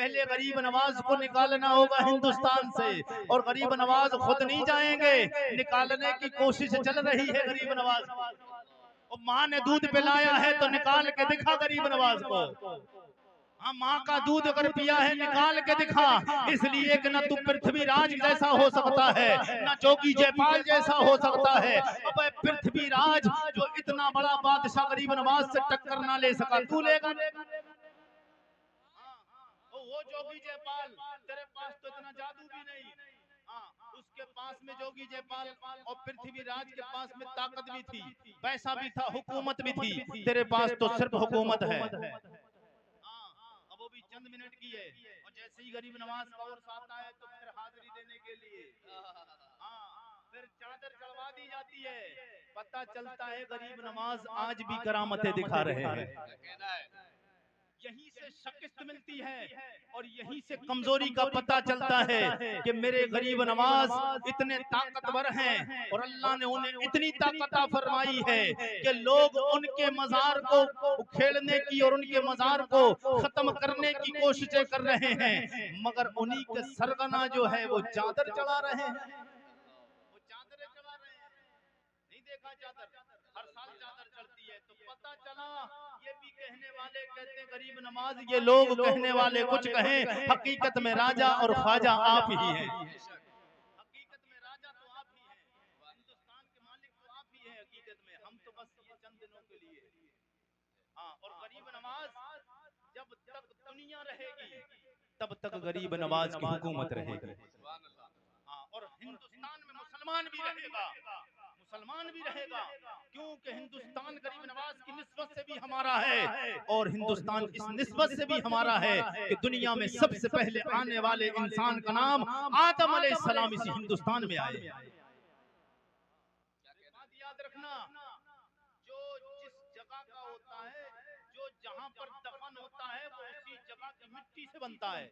पहले गरीब नवाज को निकालना होगा हिंदुस्तान से, और गरीब नवाज खुद नहीं जाएंगे, निकालने की कोशिश चल रही है गरीब नवाज। और माँ ने दूध पिलाया है तो निकाल के दिखा गरीब नवाज को। हाँ, माँ का दूध अगर पिया है निकाल के दिखा, इसलिए कि न तू पृथ्वीराज जैसा हो सकता है, न जोगी जयपाल जैसा हो सकता है। अब पृथ्वीराज जो इतना बड़ा बादशाह गरीब नवाज से टक्कर ना ले सका, तू लेगा? वो जोगी जयपाल, तेरे पास तो इतना जादू भी नहीं। हाँ, उसके पास में जोगी जयपाल और पृथ्वीराज के पास में ताकत भी थी, पैसा भी था, हुकूमत भी थी। तेरे पास तो सिर्फ हुकूमत है। अब वो भी चंद मिनट की है, और जैसे ही गरीब नवाज का और साथ आए तो फिर हाजिरी देने के लिए फिर चादर चढ़वा दी जाती है। पता चलता है गरीब नवाज आज भी करामतें दिखा रहे हैं। यहीं से शिकस्त मिलती है और यहीं से कमजोरी का पता चलता है कि मेरे गरीब नवाज इतने ताकतवर हैं, और अल्लाह ने उन्हें इतनी ताकत फरमाई है कि लोग उनके मजार को उखेड़ने की और उनके मजार को खत्म करने की कोशिशें कर रहे हैं, मगर उन्हीं के सरगना जो है वो चादर चढ़ा रहे हैं। वो चादरें चढ़ा रहे हैं। नहीं देखा चादर? हर साल चादर चढ़ती है। तो पता चला ये भी कहने वाले कहते हैं गरीब नवाज, ये लोग कहने वाले कुछ कहें, हकीकत में राजा और ख्वाजा आप ही हैं। हकीकत में राजा तो आप ही हैं, हिंदुस्तान के मालिक तो आप ही हैं। हकीकत में हम तो बस ये चंद दिनों के लिए। हाँ, और गरीब नवाज जब तक दुनिया रहेगी तब तक गरीब नवाज की हुकूमत रहेगी। हाँ, और हिंदुस्तान में मुसलमान भी रहेगा, मुसलमान भी रहेगा, क्योंकि हिंदुस्तान गरीब नवाज की निस्बत से भी हमारा है, और हिंदुस्तान इस निस्बत से भी हमारा है कि दुनिया में सबसे पहले आने वाले इंसान का नाम आदम अलैहिस्सलाम इसी हिंदुस्तान में आए। बात याद रखना, जो जिस जगह का होता है, जो जहां पर दफन होता है, वो उसी जगह की मिट्टी से बनता है।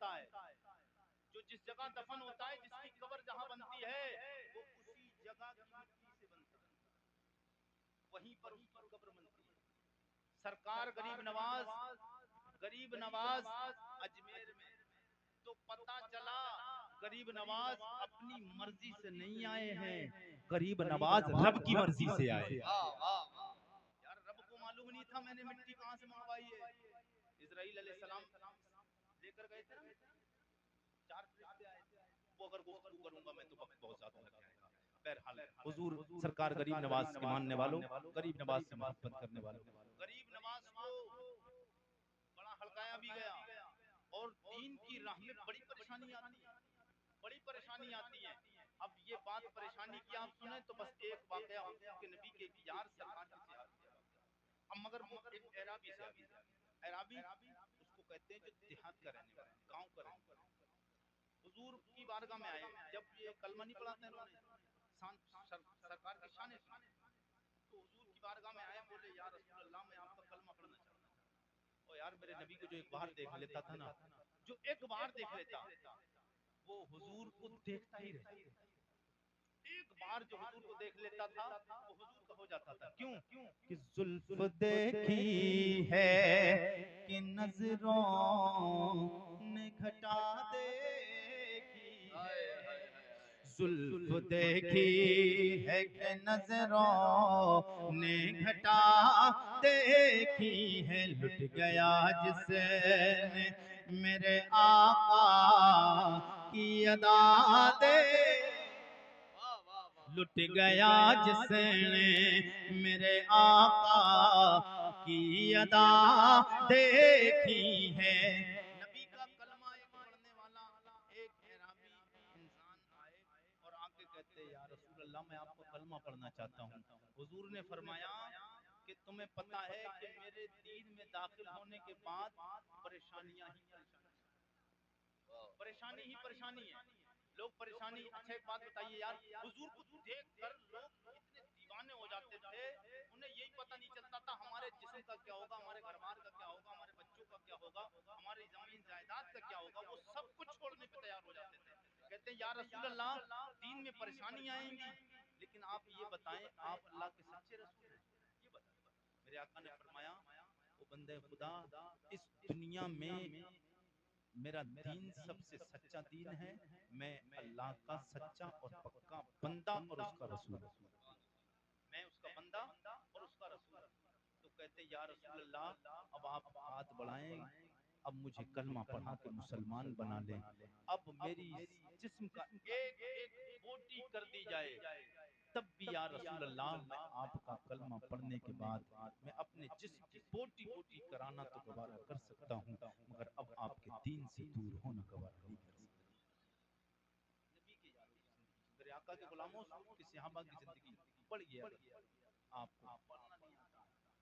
जो जिस जगह दफन होता है, जिसकी कब्र जहां बनती है, वो उसी जगह की मिट्टी से बनता है, वहीं पर उसकी कब्र बनती है। सरकार गरीब नवाज अजमेर में, तो पता चला गरीब नवाज अपनी मर्जी से नहीं आए हैं, गरीब नवाज रब की मर्जी से आए। यार, रब को मालूम नहीं था मैंने मिट्टी कहां से मंगवाई है। इजराइल अलैहिस्सलाम लेकर गए थे ना, 4 फरिश्ते आए थे। वो अगर गुफ्तगू करूंगा मैं तो वक्त बहुत ज्यादा लग जाएगा। बहरहाल हुजूर सरकार गरीब नवाज के मानने वालों, गरीब नवाज से मोहब्बत करने वालों, गरीब नवाज को बड़ा हड़काया भी गया, और दीन की राह में बड़ी परेशानी आती है, बड़ी परेशानी आती है। अब ये बात परेशानी की आप सुने तो बस एक वाकया के नबी के यार सरकार के से अब मगर एक एराबी से, एराबी उसको कहते हैं जो देहात का रहने वाला, गांव का रहने वाला, हुजूर की बारगाह में आए। जब ये कलमा नहीं पढ़ाते इन्होंने, सरकार की शान सुनी, तो हुजूर की बारगाह में आए, बोले या रसूल अल्लाह, मैं आपका कलमा पढ़ना चाहता हूं। और यार, मेरे नबी को जो एक बार देख लेता था ना, जो एक बार देख लेता, वो हुजूर को देखता ही रहता। एक बार जो हुजूर को देख लेता था, वो हुजूर का हो जाता था। क्यों? कि जुल्फ देखी है कि नजरों ने घटा देखी है, जुल्फ देखी है कि नजरों ने घटा देखी है, लुट गया जिसने मेरे आका की अदा दे, लुट गया जिसने मेरे आका की अदा देखी है। नबी का कलमा एक पढ़ने वाला एक अरबी इंसान आए और आके कहते, या रसूल अल्लाह, मैं आपको कलमा पढ़ना चाहता हूँ। हुजूर ने फरमाया कि तुम्हें पता है कि मेरे दीन में दाखिल होने के बाद परेशानियां ही परेशानी ही परेशानी है, लोग परेशानी। अच्छा, एक बात बताइए यार, हुजूर को देखकर लोग इतने दीवाने हो जाते थे, उन्हें यही पता नहीं चलता था हमारे जिस्म का क्या होगा, हमारे घर बार का क्या होगा, हमारे बच्चों का क्या होगा, हमारी जमीन जायदाद का क्या होगा, वो सब कुछ छोड़ने पे तैयार हो जाते थे। कहते हैं या रसूल अल्लाह, दीन में परेशानी आएंगी, लेकिन आप ये बताएं, आप अल्लाह के सच्चे रसूल हैं, ये बताएं। मेरे आका ने फरमाया, वो बंदे खुदा, इस दुनिया में मेरा दीन सबसे सच्चा दीन है, मैं अल्लाह का सच्चा और पक्का बंदा और उसका रसूल, मैं उसका बंदा और उसका रसूल। तो कहते या रसूल अल्लाह, अब आप हाथ बढ़ाएं, अब मुझे कलमा पढ़ा के मुसलमान बना लें, अब मेरी जिस्म का एक एक बोटी कर दी जाए, तब भी या रसूल अल्लाह मैं आपका कलमा पढ़ने के बाद मैं अपने जिस्म की बोटी बोटी कराना तो गवारा कर सकता हूँ, मगर अब आपके दीन से दूर होना गवारा नहीं कर सकता। नबी के यारों की जिंदगी, मेरे आका के गुलामों की सहाबा की जिंदगी पढ़िए। अगर आपको पढ़ना नहीं आता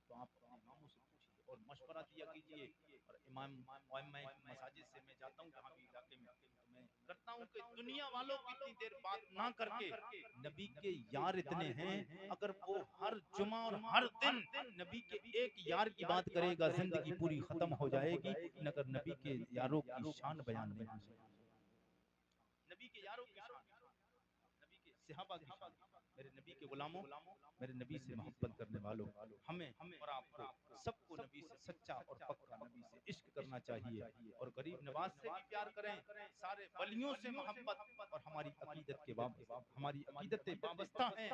तो आप अपने इमामों से पूछिए और मशवरा दिया कीजिए। और इमाम मसाजिद से मैं जाता हूँ जहाँ भी इलाके में, तो मैं करता हूँ कि दुनिया वालों की इतनी देर बात ना करके, नबी के यार इतने हैं, अगर वो हर जुमा और हर दिन नबी के एक यार की बात करेगा, जिंदगी पूरी खत्म हो जाएगी, मगर नबी के यारों की शान बयान नहीं हो सकती। नबी के यारों की शान, नबी के सहाबा की शान, मेरे नबी के गुलामों, मेरे नबी से मोहब्बत करने वालों, हमें और आपको सबको नबी से सच्चा और पक्का नबी से इश्क करना चाहिए, और गरीब नवाज से भी प्यार करें, सारे वलियों से मोहब्बत, और हमारी अकीदत के हमारी अकीदतें वाबस्ता हैं,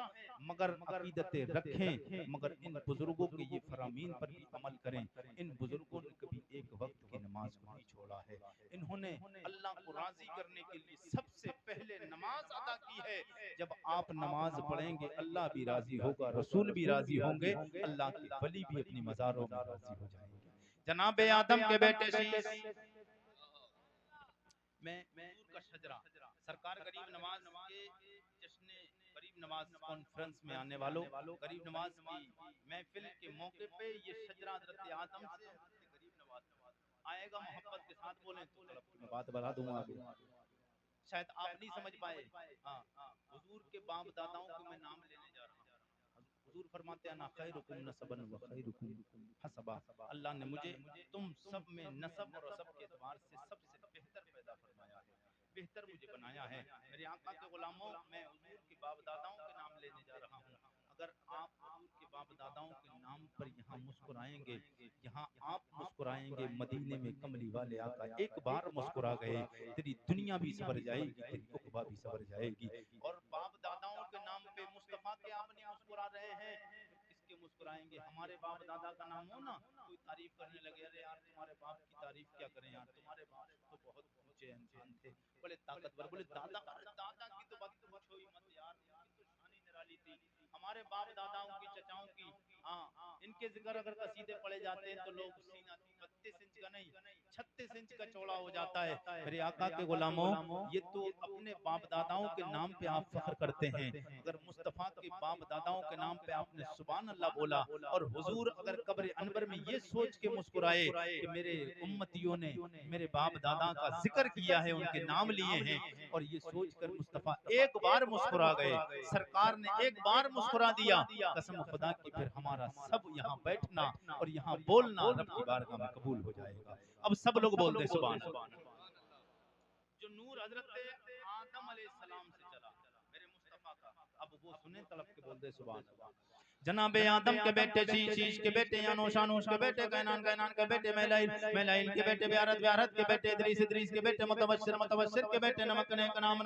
मगर अकीदतें रखें, मगर इन बुजुर्गों के ये फरामीन पर भी अमल करें। इन बुजुर्गों ने कभी एक वक्त की नमाज को नहीं छोड़ा है, इन्होंने अल्लाह को राजी करने के लिए सबसे पहले नमाज अदा की है। जब आप नमाज पढ़ेंगे अल्लाह भी राजी होगा, रसूल भी राजी होंगे, अल्लाह के वली भी अपनी मज़ारों में राजी हो जाएंगे। जनाब आदम के बेटे शीश, मैं हुजूर का शजरा, सरकार गरीब नवाज के जश्न गरीब नवाज कॉन्फ्रेंस में आने वालों, गरीब नवाज की महफिल के मौके पे ये शजरा हजरत आदम से हजरत गरीब नवाज आएगा। मोहब्बत के साथ बोले तो तड़प की मैं बात बढ़ा दूंगा आगे, शायद आप नहीं समझ पाए। हाँ, हुजूर के बाप दादाओं को मैं नाम लेने जा रहा हूँ। हुजूर फरमाते हैं ना खैरुकुम नसबन व खैरुकुम हसबा, अल्लाह ने मुझे तुम सब में नसब और रसब के एतबार से सबसे बेहतर पैदा फरमाया है, बेहतर मुझे बनाया है। मेरे आका के गुलामों, मैं हुजूर के बाप दादाओं के नाम लेने जा रहा हूँ। अगर आप हुजूर के बाप दादाओं के नाम पर यहाँ मुस्कुराएंगे, यहाँ आप मुस्कुराएंगे, मदीने में कमली वाले आका एक बार मुस्कुरा गए, तेरी दुनिया भी सवर जाएगी, तेरी उकबा भी सवर जाएगी। और बाप दादाओं के नाम पे मुस्तफा के आप नहीं मुस्कुरा रहे हैं, तो किसके मुस्कुराएंगे? हमारे बाप दादा का नाम हो ना, कोई तारीफ करने लगे, अरे यार तुम्हारे बाप की तारीफ क्या करें यार, तुम्हारे बाप तो बहुत ऊंचे इंसान थे, बड़े ताकतवर, बोले दादा, अरे दादा की तो बात पूछो ही मत यार, उनकी तो शान ही निराली थी। हमारे बाप दादाओं की, चचाओं की, हाँ, इनके जिक्र अगर कसीदे पढ़े जाते हैं तो लोग सीना 32 इंच का नहीं 36 इंच का चौड़ा हो जाता है। मेरे आका के गुलामों, ये तो अपने बाप दादाओं के नाम पे आप फख्र करते हैं, अगर मुस्तफा के बाप दादाओं के नाम पे आपने सुभान अल्लाह बोला, और हुजूर अगर कब्र अनवर में ये सोच के मुस्कुराए कि मेरे उम्मतियों ने मेरे बाप दादा का जिक्र किया है, उनके नाम लिए हैं, और ये सोचकर मुस्तफा एक बार मुस्कुरा गए, सरकार ने एक बार मुस्कुरा दिया, कसम खुदा की फिर हमारा सब यहाँ बैठना और यहाँ बोलना रब की बारगाह में कबूल हो जाएगा। अब सब लोग बोल दे सुभान अल्लाह। जो नूर हजरत आदम अलैहिस्सलाम से चला मेरे मुस्तफा का, अब वो सुने तड़प के बोल दे सुभान अल्लाह। जनाबे आदम के बेटे शीश के बेटे यानूश के बेटे कैनान के बेटे मैलाइल के बेटे ब्यारत के बेटे इदरीस के बेटे मुतवस्सिर के बेटे नमकने का नाम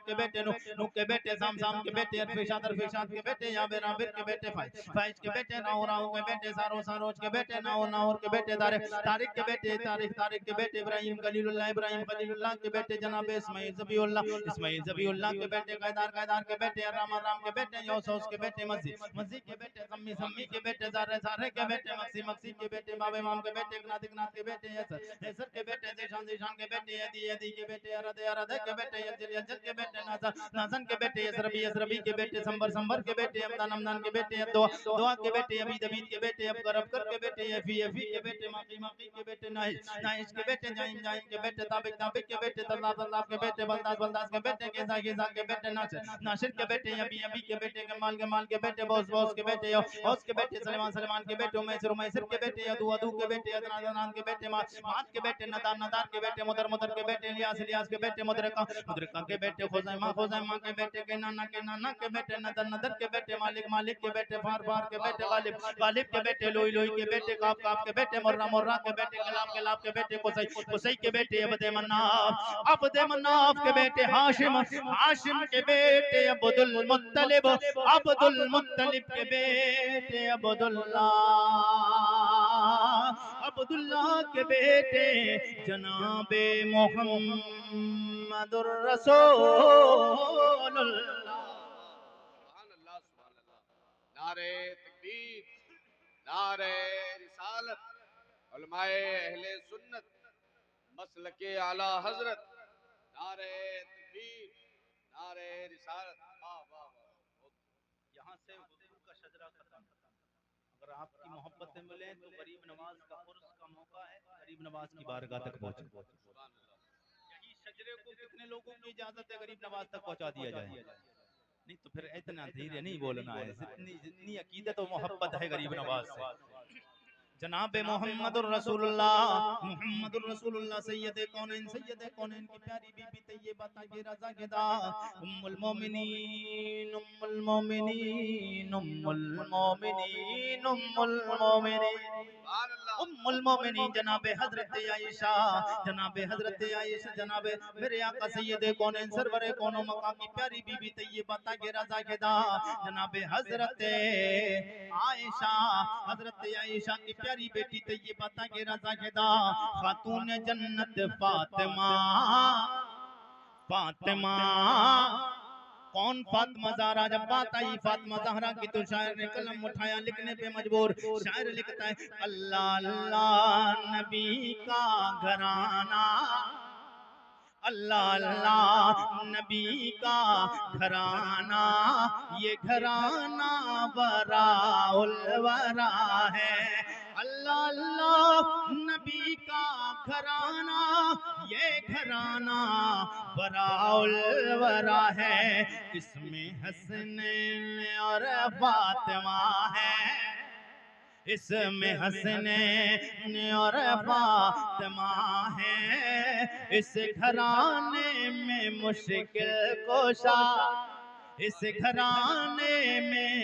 के बेटे नूह के बेटे साम के बेटे अरफिशाद के बेटे याबिर के बेटे फाइज के बेटे नाहुर के बेटे सारोज के बेटे नाहुर के बेटे तारिक के बेटे तारिक के बेटे इब्राहिम खलीलुल्लाह के बेटे जनाब इस्माइल ज़बीउल्लाह के बेटे कैदार के बेटे राम के बेटे यौसूस के बेटे मस्जिद के बेटे सम्मी के बेटे ज़ारे के बेटे मक्सी के बेटे बाबे इमाम के बेटे इकनात के बेटे यसर के बेटे ज़ीशान के बेटे यदी के बेटे अरद के बेटे यजल के बेटे नाज़न के बेटे यसरबी के बेटे संबर के बेटे हमदान के बेटे दुआ के बेटे अबीद के बेटे अबकर के बेटे यफी के बेटे माकी के बेटे नाइश के बेटे जाइम के बेटे ताबिक के बेटे तल्ला के बेटे बलदास के बेटे केसा के बेटे नासिर के बेटे अबी के बेटे कमाल के बेटे बॉस गौस के बेटे गौस के बेटे सलेमान सलेमान के बेटे मैसर मैसर के बेटे अदू अदू के बेटे अदनान अदनान के बेटे मात के बेटे नदान नदान के बेटे मुदर मुदर के बेटे इलियास इलियास के बेटे मुदरका मुदरका के बेटे खुजैमा के बेटे के नाना के बेटे नदर नदर के बेटे मालिक मालिक के बेटे फार फार के बेटे गालिब गालिब के बेटे लोई लोई के बेटे काप काप के बेटे मुर्रा मुर्रा के बेटे गलाब के बेटे कुसै कुसै के बेटे अब्दे मन्नाफ के बेटे हाशिम हाशिम के बेटे अब्दुल मुत्तलिब के बेटे अब्दुल्लाह के बेटे जनाबे मोहम्मदुर रसूलुल्लाह। नारे तकबीर, नारे रिसालत, उलमाए अहले सुन्नत, मसलके आला हजरत, नारे तकबीर, नारे रिसालत। वाह वाह वाह। यहाँ से हुजूर का शजरा खत्म। अगर आपकी मोहब्बत से मिले तो गरीब नवाज का उर्स का मौका है, गरीब नवाज की बारगाह तक पहुंचे। यही शजरे को कितने लोगों की इजाजत है गरीब नवाज तक पहुंचा दिया जाए? नहीं तो फिर इतना धीरे नहीं बोलना है, जितनी अकीदत और मोहब्बत है गरीब नवाज से। जनाबे मोहम्मदुर रसूलुल्लाह सैयद कौनैन की प्यारी बीबी तैयबा ताहिरा ज़ाहिदा उम्मुल मोमिनीन जनाबे हजरत आयशा जनाबे मेरे आका सैयद कौनैन सरवरे कौनो मका की प्यारी बीबी तैयबा ताहिरा ज़ाहिदा जनाबे हजरत आयशा की प्यारी बेटी तैयबा ताहिरा ज़ाहिदा खातून जन्नत फातिमा कौन फातिमा ज़हरा? जब बात आई फातिमा ज़हरा की तो शायर ने कलम उठाया, लिखने पे मजबूर। शायर लिखता है अल्लाह अल्लाह नबी का घराना, अल्लाह अल्लाह नबी का घराना, ये घराना वराउल वरा है। अल्लाह अल्लाह नबी का घराना, ये घराना वराउल वरा है। इसमें हसनैन और फातिमा है, इसमें हसनैन और फातिमा है। इस घराने में मुश्किल कोशा, इस घराने में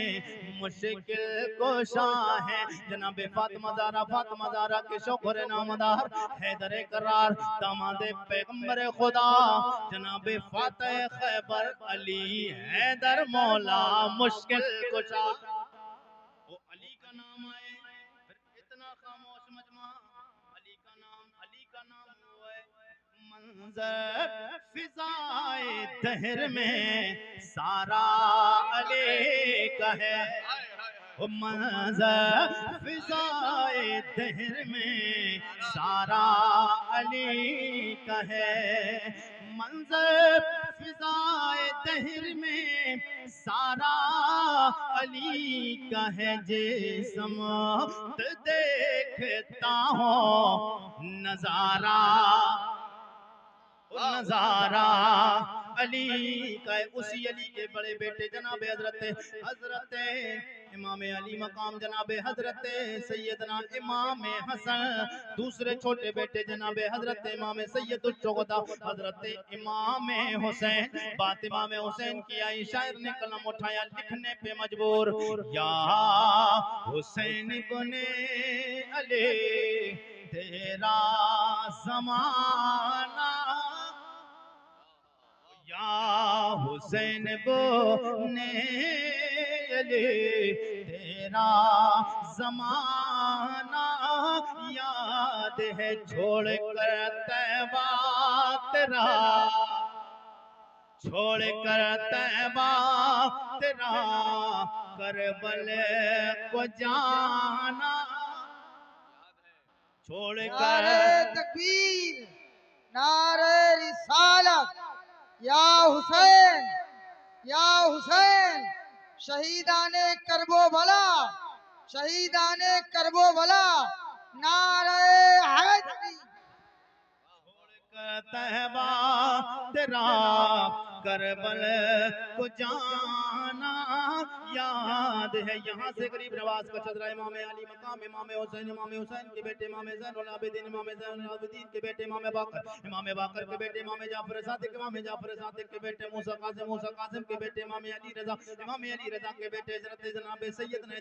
मुश्किल कोशा है। जनाबे फातिमा ज़हरा के शौहर नामदार हैदर करार दामादे पैगंबर खुदा जनाबे फातिह खैबर अली हैदर मौला मुश्किल कुशा। वो अली का नाम आए फिर इतना खामोश मजमा, अली का नाम हुआ मंजर फिजाए दहर में सारा अली का है। वो मंजर फिजाए दहर में सारा अली का है। मंजर फिजाए दहर में सारा अली का है। जिस्म देखता हूँ नजारा, नजारा अली का है। उसी अली के बड़े बेटे जनाबे हजरत इमाम अली मकाम जनाबे हजरत सैयदना इमाम हसन, दूसरे छोटे बेटे जनाबे हजरत इमाम सैयदुल शुहदा हजरत इमाम हुसैन। बात इमाम हुसैन की आई, शायर ने कलम उठाया, लिखने पे मजबूर। या हुसैन इब्ने अली तेरा ज़माना, या हुसैन इब्ने अली तेरा ज़माना, याद है छोड़ कर तैबा तेरा, छोड़ कर तैबा तेरा करबल को जाना, छोड़ कर। नारे तकबीर, नारे रिसालत, या हुसैन, या हुसैन, शहीदाने करबो भला, शहीदाने करबो भला, नारे हैदरी। छोड़ कर तहबा तेरा करबल को जाना, याद है। यहाँ से करीब नवाज का चदरा इमाम अली मकाम इमाम हुसैन के बेटे इमाम ज़ैनुल आबिदीन के बेटे इमाम बाकर के बेटे इमाम जाफर सादिक के बेटे मूसा कासिम के बेटे इमाम अली रजा के बेटे हजरत जनाब सैयदना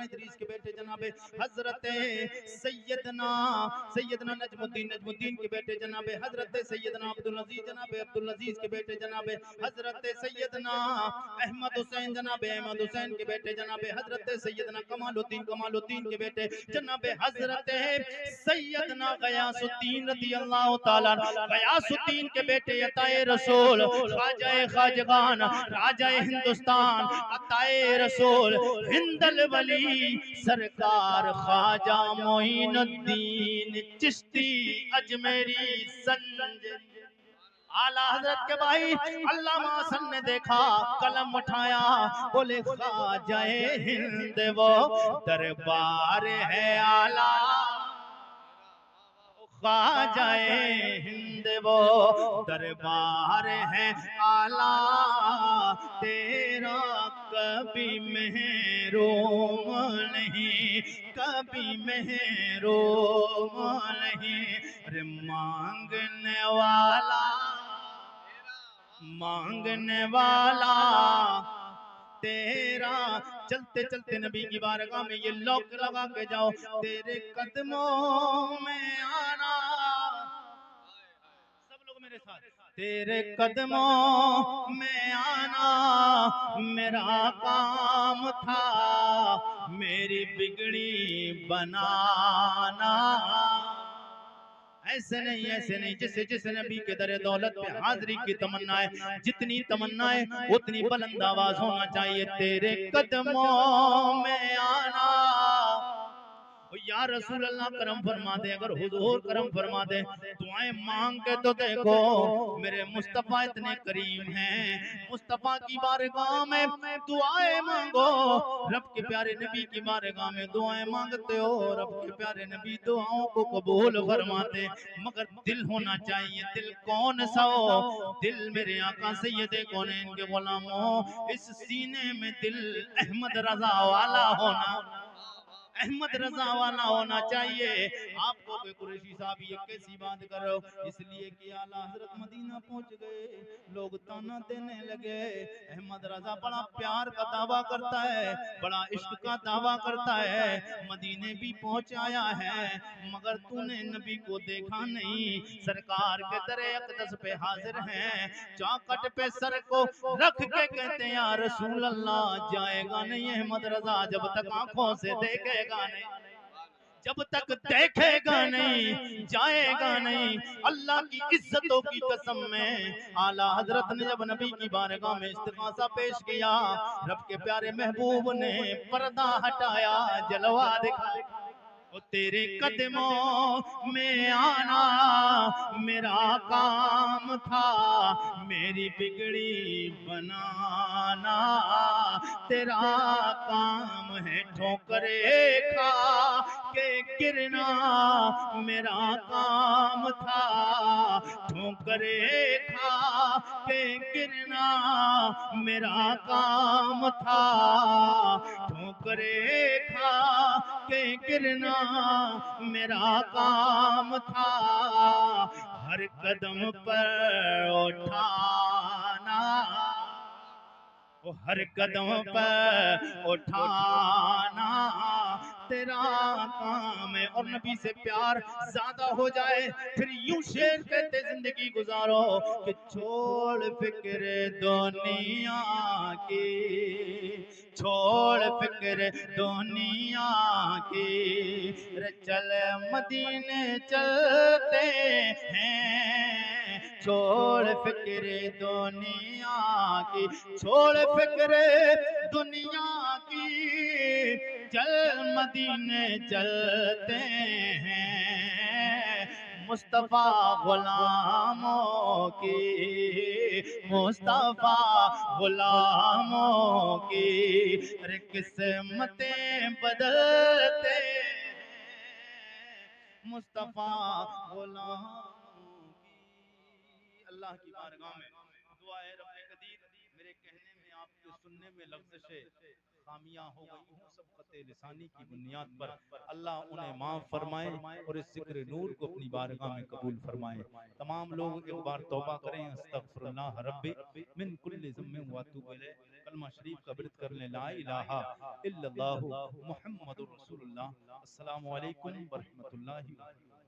इदरीस के बेटे जनाब हजरत सैयदना नजमुद्दीन के बेटे जनाब हजरत सैयदना अब्दुल अजीज के बेटे जनाब हजरत सैयदना अहमद हुसैन के बेटे जनाब हजरत सैयदना कमालुद्दीन के बेटे जनाब हजरत सैयदना गयासुद्दीन रदियल्लाहु ताला गयासुद्दीन के बेटे अताए रसूल ख्वाजाए खाजगान राजाए हिंदुस्तान अताए रसूल हिंदल वली सरकार ख्वाजा मोइनुद्दीन चिश्ती अजमेरी संजय आला हजरत के भाई अल्लामा हसन ने देखा, कलम उठाया, बोले ख्वाजाए हिंद वो दरबार है आला, ख्वाजाए हिंद वो दरबार है आला, तेरा कभी महरूम नहीं, कभी महरूम नहीं, रे मांगने वाला तेरा। चलते चलते नबी की बारगाह में ये लॉक लगा के जाओ, तेरे कदमों में आना, सब लोग मेरे साथ, तेरे कदमों में आना मेरा काम था, मेरी बिगड़ी बनाना। ऐसे नहीं जिस नबी के दर दौलत पे हाजिरी की तमन्ना है, जितनी तमन्ना है उतनी बुलंद आवाज होना चाहिए, तेरे कदमों में आना। या रसूल अल्लाह करम फरमा दे, अगर हुजूर करम फरमा दे, दुआएं मांग के तो देखो, मेरे मुस्तफा इतने करीम हैं, मुस्तफा की बारगाह में दुआएं मांगो, रब के प्यारे नबी की बारगाह में दुआएं मांगते हो, रब के प्यारे नबी दुआओं को कबूल फरमाते, मगर दिल होना चाहिए। दिल कौन सा हो? दिल मेरे आका सैयदे कौनैन के गुलामों, इस सीने में दिल अहमद रजा वाला होना, अहमद रजा वाला होना चाहिए। आपको कोई कुरैशी साहब ये कैसी बात कर रहे हो? इसलिए कि आला हजरत मदीना पहुंच गए, लोग ताना देने लगे, अहमद रजा बड़ा प्यार का दावा करता है, बड़ा इश्क का दावा करता है, मदीने भी पहुंच आया है, मगर तूने नबी को देखा नहीं, सरकार के दरे अक़दस पे हाजिर हैं, चौखट पे सर को रख के कहते हैं या रसूल अल्लाह, जाएगा नहीं अहमद रजा जब तक आंखों से देखेगा नहीं, जब तक देखेगा नहीं जाएगा नहीं। अल्लाह की इज्जतों की कसम में आला हजरत ने जब नबी की बारगाह में इस्तिग़ासा पेश किया, रब के प्यारे महबूब ने पर्दा हटाया, जलवा दिखाया, ओ तेरे कदमों में आना मेरा काम था, मेरी बिगड़ी बनाना तेरा काम है, ठोकरे खा के गिरना मेरा काम था, ठोकरे खा के गिरना मेरा काम था, ठोकरे खा के गिरना मेरा काम था, हर कदम पर उठाना, हर कदम पर उठाना तेरा काम है। और नबी से प्यार ज्यादा हो जाए फिर यूं शेर कहते जिंदगी गुजारो कि छोड़ फिक्र दुनिया की, छोड़ फिक्र दुनिया की, रे चल मदीने चलते हैं, छोड़ फिक्र दुनिया की, छोड़ फिक्र दुनिया की, चल मदीने चलते हैं, मुस्तफा गुलामों की, मुस्तफा गुलामों की, अरे किस्मतें बदलते मुस्तफा गुलामों की। अल्लाह की बारगाह में दुआ है रब्बे कदीर मेरे कहने में आपके सुनने में लफ्ज़िशें खामियां हो गई हूँ सबकत लिसानी की बुनियाद पर, अल्लाह उन्हें माफ फरमाए और इस जिक्र नूर को अपनी बारगाह में कबूल फरमाए। तमाम लोग एक बार तौबा करें, अस्तगफिरुल्लाह रब्बी मिन कुल्ली ज़म्बिन व अतूबु इलैह, कलमा शरीफ का विर्द कर लें, ला इलाहा इल्लल्लाहु मुहम्मदुर रसूलुल्लाह। अस्सलामु अलैकुम व रहमतुल्लाहि व बरकातहू।